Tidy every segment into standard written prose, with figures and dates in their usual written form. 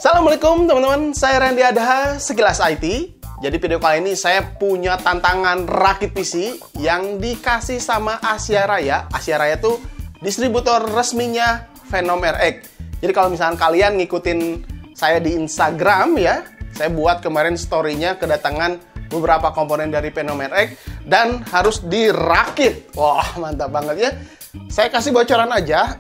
Assalamualaikum teman-teman, saya Randy Adaha, Sekilas IT. Jadi video kali ini saya punya tantangan rakit PC yang dikasih sama Asia Raya. Asia Raya tuh distributor resminya Venom RX. Jadi kalau misalkan kalian ngikutin saya di Instagram ya, saya buat kemarin story-nya kedatangan beberapa komponen dari Venom RX dan harus dirakit. Wah, mantap banget ya. Saya kasih bocoran aja.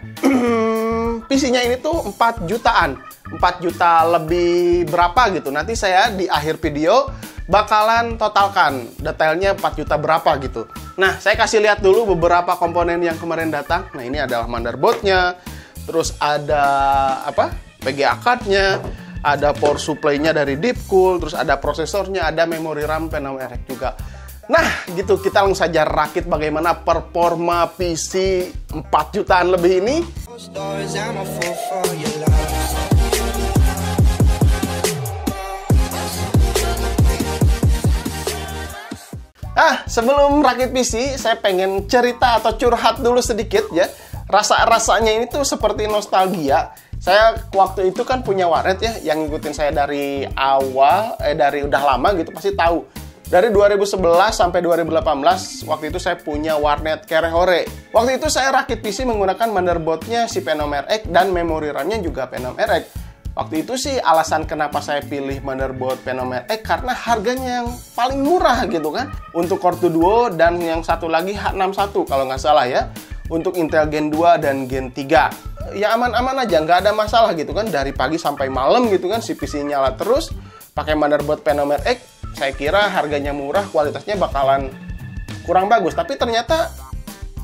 PC-nya ini tuh 4 jutaan. 4 juta lebih berapa gitu. Nanti saya di akhir video bakalan totalkan detailnya 4 juta berapa gitu. Nah, saya kasih lihat dulu beberapa komponen yang kemarin datang. Nah, ini adalah motherboard-nya. Terus ada PGA card-nya, ada power supply-nya dari Deepcool, terus ada prosesornya, ada memori RAM Venom RX juga. Nah, gitu kita langsung saja rakit bagaimana performa PC 4 jutaan lebih ini. Sebelum rakit PC, saya pengen cerita atau curhat dulu sedikit ya. Rasa-rasanya ini tuh seperti nostalgia. Saya waktu itu kan punya warnet ya, yang ngikutin saya dari awal, dari udah lama gitu pasti tahu. Dari 2011 sampai 2018, waktu itu saya punya warnet Kerehore. Waktu itu saya rakit PC menggunakan motherboard-nya si Venom RX dan memori RAM-nya juga Venom RX. Waktu itu sih alasan kenapa saya pilih motherboard Venom RX karena harganya yang paling murah gitu kan. Untuk Core 2 Duo dan yang satu lagi H61 kalau nggak salah ya. Untuk Intel Gen 2 dan Gen 3. Ya aman-aman aja, nggak ada masalah gitu kan. Dari pagi sampai malam gitu kan si PC nyala terus. Pakai motherboard Venom RX. Saya kira harganya murah, kualitasnya bakalan kurang bagus. Tapi ternyata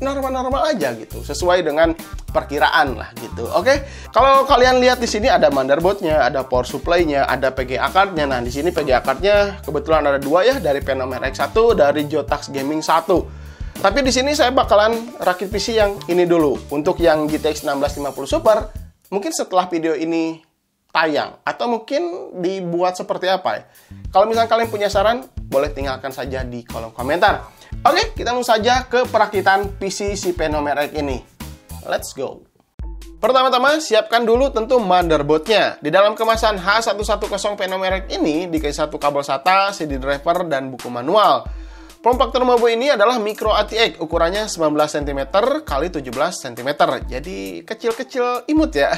normal-normal aja gitu. Sesuai dengan perkiraan lah gitu. Oke. Kalau kalian lihat di sini ada motherboard-nya, ada power supply-nya, ada PGA card-nya. Nah, di sini PGA card-nya kebetulan ada 2 ya, dari Venom RX 1, dari Jotax Gaming 1. Tapi di sini saya bakalan rakit PC yang ini dulu. Untuk yang GTX 1650 Super, mungkin setelah video ini tayang atau mungkin dibuat seperti apa ya. Kalau misalnya kalian punya saran, boleh tinggalkan saja di kolom komentar. Oke, kita langsung saja ke perakitan PC si Venom RX ini. Let's go. Pertama-tama, siapkan dulu tentu motherboard-nya. Di dalam kemasan H110 Venom RX ini dikasih satu kabel SATA, CD driver, dan buku manual. Form factor motherboard ini adalah micro ATX, ukurannya 19 cm x 17 cm. Jadi kecil-kecil imut ya.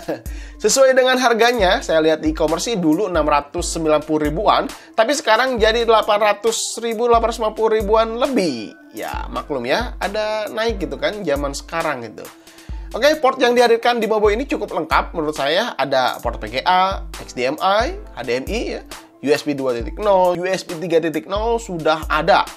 Sesuai dengan harganya, saya lihat di e-commerce sih dulu 690 ribuan, tapi sekarang jadi 800 ribu, 850 ribuan lebih. Ya, maklum ya, ada naik gitu kan zaman sekarang gitu. Oke, port yang dihadirkan di motherboard ini cukup lengkap menurut saya. Ada port VGA, HDMI, HDMI ya, USB 2.0, USB 3.0 sudah ada.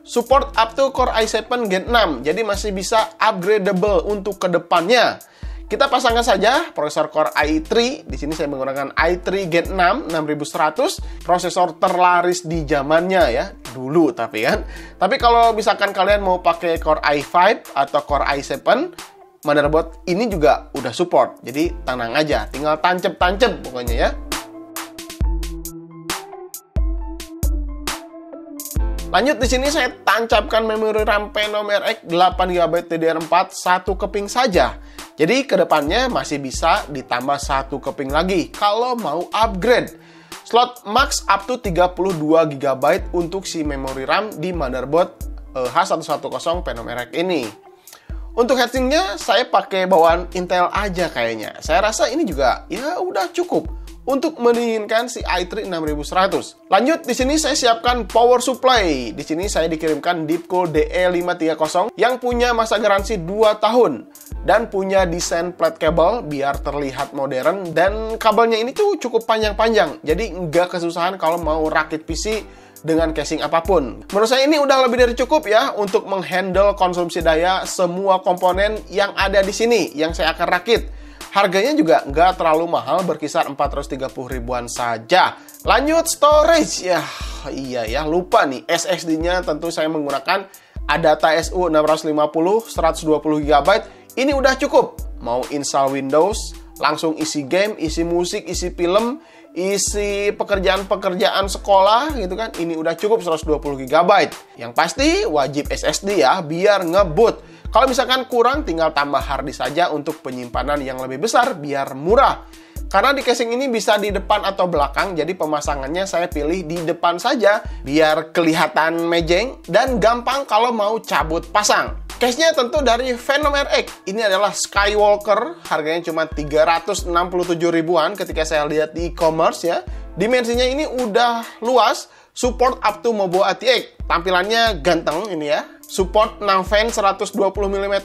Support up to Core i7 Gen 6, jadi masih bisa upgradable untuk kedepannya. Kita pasangkan saja prosesor Core i3. Di sini saya menggunakan i3 Gen 6 6100, prosesor terlaris di zamannya ya, dulu tapi kan. Tapi kalau misalkan kalian mau pakai Core i5 atau Core i7, motherboard ini juga udah support. Jadi tenang aja, tinggal tancep-tancep pokoknya ya. Lanjut, di sini saya tancapkan memori RAM Venom RX 8GB DDR4 1 keping saja. Jadi kedepannya masih bisa ditambah 1 keping lagi kalau mau upgrade. Slot max up to 32GB untuk si memori RAM di motherboard H110 Venom RX ini. Untuk heatsinknya saya pakai bawaan Intel aja kayaknya. Saya rasa ini juga ya udah cukup untuk mendinginkan si i3 6100. Lanjut, di sini saya siapkan power supply. Di sini saya dikirimkan Deepcool DE530 yang punya masa garansi 2 tahun dan punya desain flat cable biar terlihat modern, dan kabelnya ini tuh cukup panjang-panjang. Jadi nggak kesusahan kalau mau rakit PC dengan casing apapun. Menurut saya ini udah lebih dari cukup ya untuk menghandle konsumsi daya semua komponen yang ada di sini yang saya akan rakit. Harganya juga nggak terlalu mahal, berkisar 430 ribuan saja. Lanjut, storage. Iya ya, lupa nih. SSD-nya tentu saya menggunakan Adata SU 650 120GB. Ini udah cukup. Mau install Windows, langsung isi game, isi musik, isi film, isi pekerjaan-pekerjaan sekolah gitu kan. Ini udah cukup 120GB. Yang pasti wajib SSD ya, biar ngebut. Kalau misalkan kurang, tinggal tambah harddisk saja untuk penyimpanan yang lebih besar biar murah. Karena di casing ini bisa di depan atau belakang, jadi pemasangannya saya pilih di depan saja, biar kelihatan mejeng dan gampang kalau mau cabut pasang. Case-nya tentu dari Venom RX. Ini adalah Skywalker, harganya cuma 367 ribuan ketika saya lihat di e-commerce ya. Dimensinya ini udah luas, support up to Mobo ATX. Tampilannya ganteng ini ya. Support 6 fan 120 mm,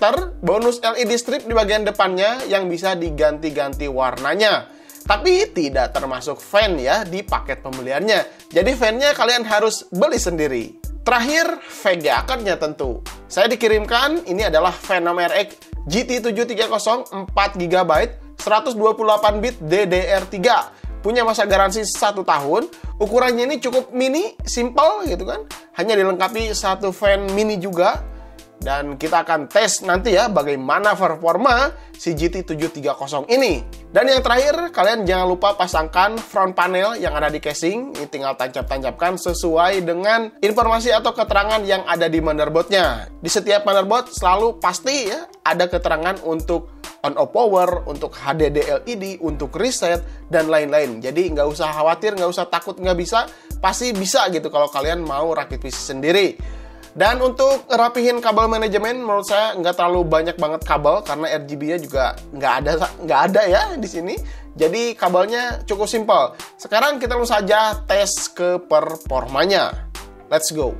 bonus LED strip di bagian depannya yang bisa diganti-ganti warnanya. Tapi tidak termasuk fan ya di paket pembeliannya. Jadi fan-nya kalian harus beli sendiri. Terakhir, VGA card-nya tentu. Saya dikirimkan, ini adalah Venom RX GT730 4GB 128 bit DDR3. Punya masa garansi 1 tahun. Ukurannya ini cukup mini, simple gitu kan. Hanya dilengkapi satu fan mini juga. Dan kita akan tes nanti ya bagaimana performa si GT730 ini. Dan yang terakhir, kalian jangan lupa pasangkan front panel yang ada di casing. Ini tinggal tancap-tancapkan sesuai dengan informasi atau keterangan yang ada di motherboardnya. Di setiap motherboard selalu pasti ya ada keterangan untuk on-off power, untuk HDD LED, untuk reset, dan lain-lain. Jadi nggak usah khawatir, nggak usah takut nggak bisa. Pasti bisa gitu kalau kalian mau rakit PC sendiri. Dan untuk rapihin kabel manajemen, menurut saya nggak terlalu banyak banget kabel karena RGB-nya juga nggak ada ya di sini. Jadi kabelnya cukup simpel. Sekarang kita langsung saja tes ke performanya. Let's go.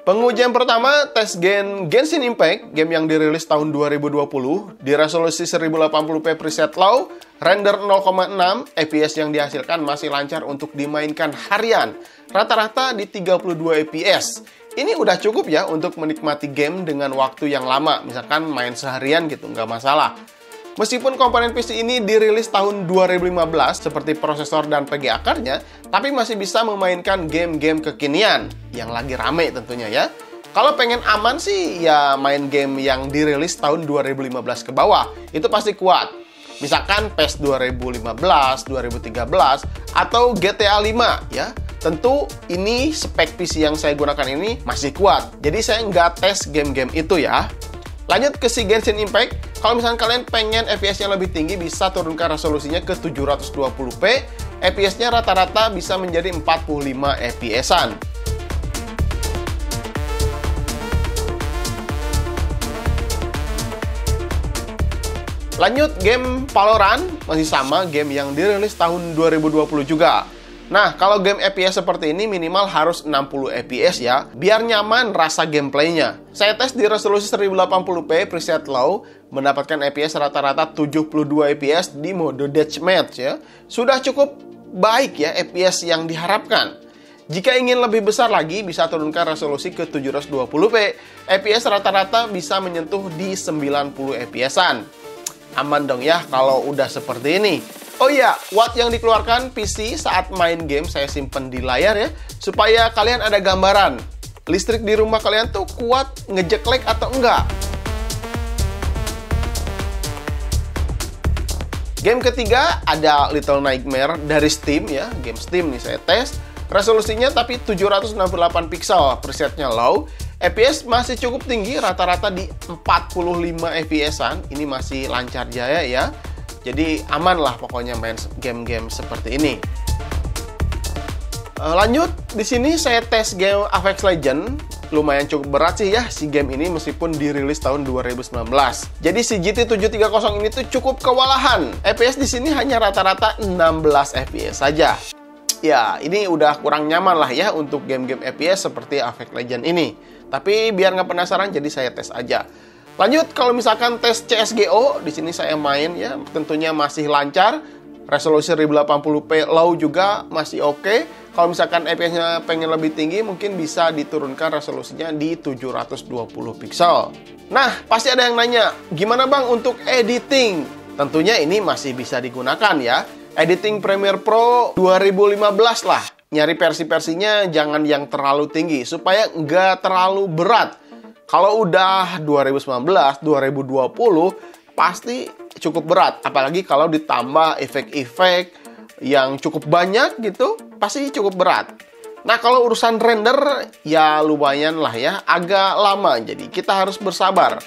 Pengujian pertama, tes Genshin Impact, game yang dirilis tahun 2020, di resolusi 1080p preset low, render 0,6, FPS yang dihasilkan masih lancar untuk dimainkan harian, rata-rata di 32 FPS. Ini udah cukup ya untuk menikmati game dengan waktu yang lama, misalkan main seharian gitu, nggak masalah. Meskipun komponen PC ini dirilis tahun 2015 seperti prosesor dan VGA card-nya, tapi masih bisa memainkan game-game kekinian yang lagi rame tentunya ya. Kalau pengen aman sih ya main game yang dirilis tahun 2015 ke bawah, itu pasti kuat. Misalkan PES 2015, 2013, atau GTA 5 ya. Tentu ini spek PC yang saya gunakan ini masih kuat, jadi saya nggak tes game-game itu ya. Lanjut ke si Genshin Impact, kalau misalnya kalian pengen FPS-nya lebih tinggi, bisa turunkan resolusinya ke 720p, FPS-nya rata-rata bisa menjadi 45 FPS-an. Lanjut game Valorant, masih sama game yang dirilis tahun 2020 juga. Nah, kalau game FPS seperti ini minimal harus 60 FPS ya, biar nyaman rasa gameplaynya. Saya tes di resolusi 1080p preset low, mendapatkan FPS rata-rata 72 FPS di mode deathmatch ya. Sudah cukup baik ya FPS yang diharapkan. Jika ingin lebih besar lagi, bisa turunkan resolusi ke 720p. FPS rata-rata bisa menyentuh di 90 FPS-an. Aman dong ya kalau udah seperti ini. Oh iya, watt yang dikeluarkan PC saat main game saya simpen di layar ya, supaya kalian ada gambaran listrik di rumah kalian tuh kuat ngejeklek atau enggak. Game ketiga ada Little Nightmare dari Steam ya, game Steam nih saya tes. Resolusinya tapi 768 pixel, presetnya low. FPS masih cukup tinggi, rata-rata di 45 FPS-an. Ini masih lancar jaya ya. Jadi aman lah pokoknya main game-game seperti ini. Lanjut, di sini saya tes game Apex Legends. Lumayan cukup berat sih ya si game ini meskipun dirilis tahun 2019. Jadi si GT730 ini tuh cukup kewalahan. FPS di sini hanya rata-rata 16 FPS saja. Ya, ini udah kurang nyaman lah ya untuk game-game FPS seperti Apex Legends ini. Tapi biar nggak penasaran jadi saya tes aja. Lanjut, kalau misalkan tes CSGO, di sini saya main ya, tentunya masih lancar. Resolusi 1080p low juga masih oke. Kalau misalkan FPS-nya pengen lebih tinggi, mungkin bisa diturunkan resolusinya di 720 pixel. Nah, pasti ada yang nanya, gimana bang untuk editing? Tentunya ini masih bisa digunakan ya. Editing Premiere Pro 2015 lah. Nyari versi-versinya jangan yang terlalu tinggi, supaya nggak terlalu berat. Kalau udah 2019, 2020, pasti cukup berat. Apalagi kalau ditambah efek-efek yang cukup banyak gitu, pasti cukup berat. Nah, kalau urusan render, ya lumayan lah ya, agak lama. Jadi kita harus bersabar.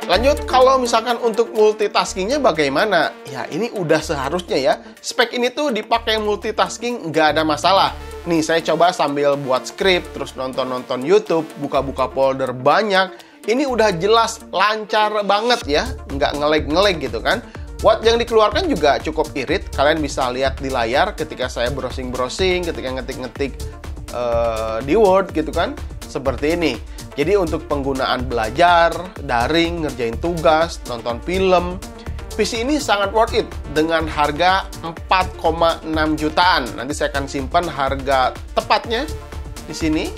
Lanjut, kalau misalkan untuk multitaskingnya bagaimana? Ya, ini udah seharusnya ya. Spek ini tuh dipakai multitasking, nggak ada masalah. Nih, saya coba sambil buat script, terus nonton-nonton YouTube, buka-buka folder banyak. Ini udah jelas lancar banget ya, nggak nge-lag gitu kan. Watt yang dikeluarkan juga cukup irit. Kalian bisa lihat di layar ketika saya browsing-browsing, ketika ngetik-ngetik di Word gitu kan. Seperti ini. Jadi untuk penggunaan belajar, daring, ngerjain tugas, nonton film, PC ini sangat worth it dengan harga 4,6 jutaan. Nanti saya akan simpan harga tepatnya di sini.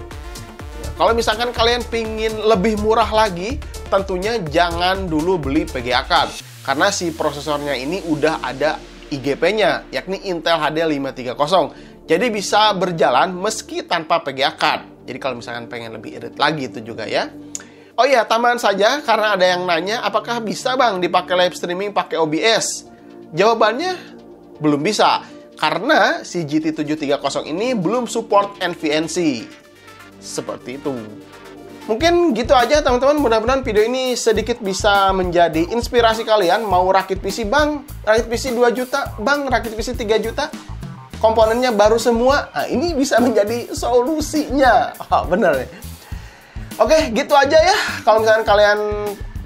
Kalau misalkan kalian pingin lebih murah lagi, tentunya jangan dulu beli PGA card. Karena si prosesornya ini udah ada IGP-nya, yakni Intel HD 530. Jadi bisa berjalan meski tanpa PGA card. Jadi kalau misalkan pengen lebih irit lagi itu juga ya. Oh iya, tambahan saja karena ada yang nanya, apakah bisa bang dipakai live streaming pakai OBS? Jawabannya belum bisa, karena si GT730 ini belum support NVNC. Seperti itu. Mungkin gitu aja teman-teman, mudah-mudahan video ini sedikit bisa menjadi inspirasi kalian. Mau rakit PC bang, rakit PC 2 juta, bang rakit PC 3 juta, komponennya baru semua. Nah, ini bisa menjadi solusinya. Bener ya. Oke, gitu aja ya. Kalau misalkan kalian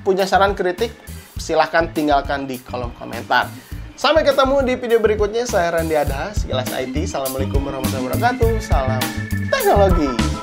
punya saran kritik, silahkan tinggalkan di kolom komentar. Sampai ketemu di video berikutnya. Saya Randy Adha, Sekilas IT. Assalamualaikum warahmatullahi wabarakatuh. Salam teknologi.